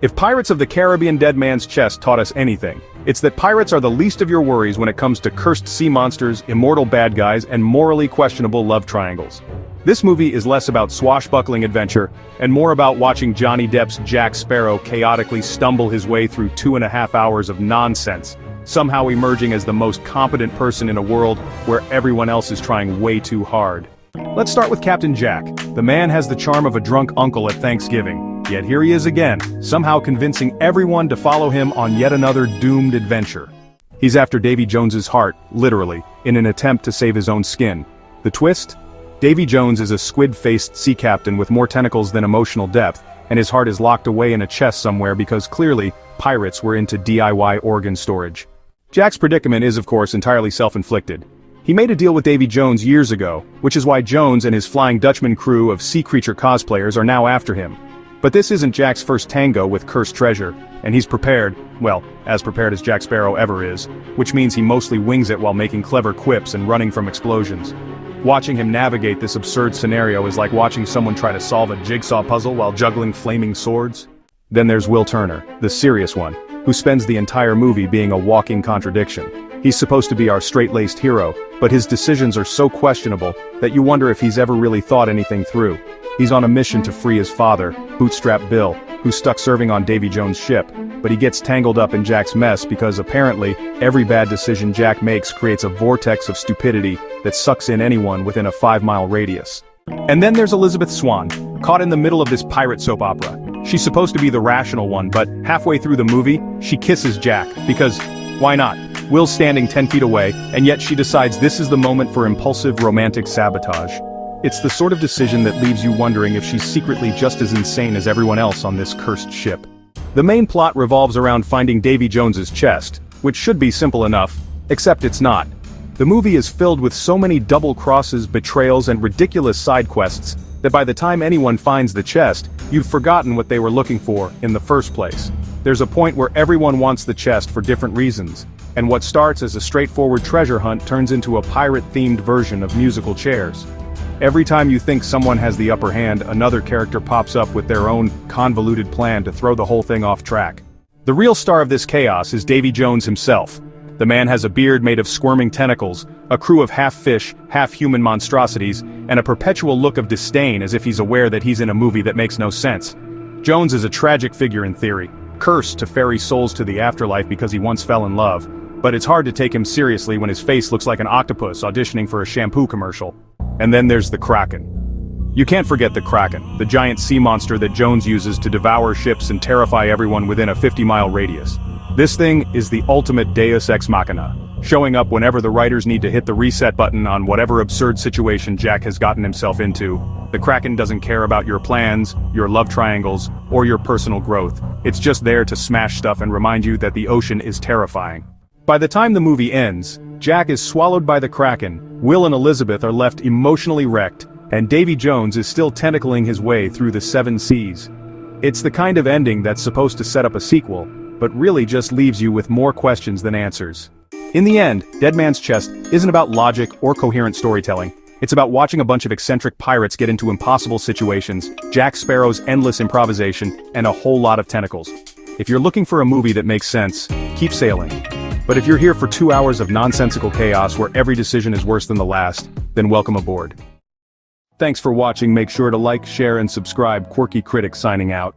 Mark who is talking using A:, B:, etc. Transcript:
A: If Pirates of the Caribbean Dead Man's Chest taught us anything, it's that pirates are the least of your worries when it comes to cursed sea monsters, immortal bad guys, and morally questionable love triangles. This movie is less about swashbuckling adventure, and more about watching Johnny Depp's Jack Sparrow chaotically stumble his way through 2.5 hours of nonsense, somehow emerging as the most competent person in a world where everyone else is trying way too hard. Let's start with Captain Jack. The man has the charm of a drunk uncle at Thanksgiving, yet here he is again, somehow convincing everyone to follow him on yet another doomed adventure. He's after Davy Jones's heart, literally, in an attempt to save his own skin. The twist? Davy Jones is a squid-faced sea captain with more tentacles than emotional depth, and his heart is locked away in a chest somewhere because clearly, pirates were into DIY organ storage. Jack's predicament is of course entirely self-inflicted. He made a deal with Davy Jones years ago, which is why Jones and his Flying Dutchman crew of sea creature cosplayers are now after him. But this isn't Jack's first tango with cursed treasure, and he's prepared, well, as prepared as Jack Sparrow ever is, which means he mostly wings it while making clever quips and running from explosions. Watching him navigate this absurd scenario is like watching someone try to solve a jigsaw puzzle while juggling flaming swords. Then there's Will Turner, the serious one, who spends the entire movie being a walking contradiction. He's supposed to be our straight-laced hero, but his decisions are so questionable that you wonder if he's ever really thought anything through. He's on a mission to free his father, Bootstrap Bill, who's stuck serving on Davy Jones' ship, but he gets tangled up in Jack's mess because apparently, every bad decision Jack makes creates a vortex of stupidity that sucks in anyone within a 5-mile radius. And then there's Elizabeth Swan, caught in the middle of this pirate soap opera. She's supposed to be the rational one, but halfway through the movie, she kisses Jack, because, why not? Will's standing 10 feet away, and yet she decides this is the moment for impulsive romantic sabotage. It's the sort of decision that leaves you wondering if she's secretly just as insane as everyone else on this cursed ship. The main plot revolves around finding Davy Jones's chest, which should be simple enough, except it's not. The movie is filled with so many double crosses, betrayals, and ridiculous side quests that by the time anyone finds the chest, you've forgotten what they were looking for in the first place. There's a point where everyone wants the chest for different reasons, and what starts as a straightforward treasure hunt turns into a pirate-themed version of musical chairs. Every time you think someone has the upper hand, another character pops up with their own convoluted plan to throw the whole thing off track. The real star of this chaos is Davy Jones himself. The man has a beard made of squirming tentacles, a crew of half-fish, half-human monstrosities, and a perpetual look of disdain as if he's aware that he's in a movie that makes no sense. Jones is a tragic figure in theory, cursed to ferry souls to the afterlife because he once fell in love, but it's hard to take him seriously when his face looks like an octopus auditioning for a shampoo commercial. And then there's the Kraken. You can't forget the Kraken, the giant sea monster that Jones uses to devour ships and terrify everyone within a 50-mile radius. This thing is the ultimate deus ex machina, showing up whenever the writers need to hit the reset button on whatever absurd situation Jack has gotten himself into. The Kraken doesn't care about your plans, your love triangles, or your personal growth. It's just there to smash stuff and remind you that the ocean is terrifying. By the time the movie ends, Jack is swallowed by the Kraken, Will and Elizabeth are left emotionally wrecked, and Davy Jones is still tentacling his way through the 7 seas. It's the kind of ending that's supposed to set up a sequel, but really just leaves you with more questions than answers. In the end, Dead Man's Chest isn't about logic or coherent storytelling. It's about watching a bunch of eccentric pirates get into impossible situations, Jack Sparrow's endless improvisation, and a whole lot of tentacles. If you're looking for a movie that makes sense, keep sailing. But if you're here for 2 hours of nonsensical chaos where every decision is worse than the last, then welcome aboard. Thanks for watching. Make sure to like, share, and subscribe. Quirky Critic signing out.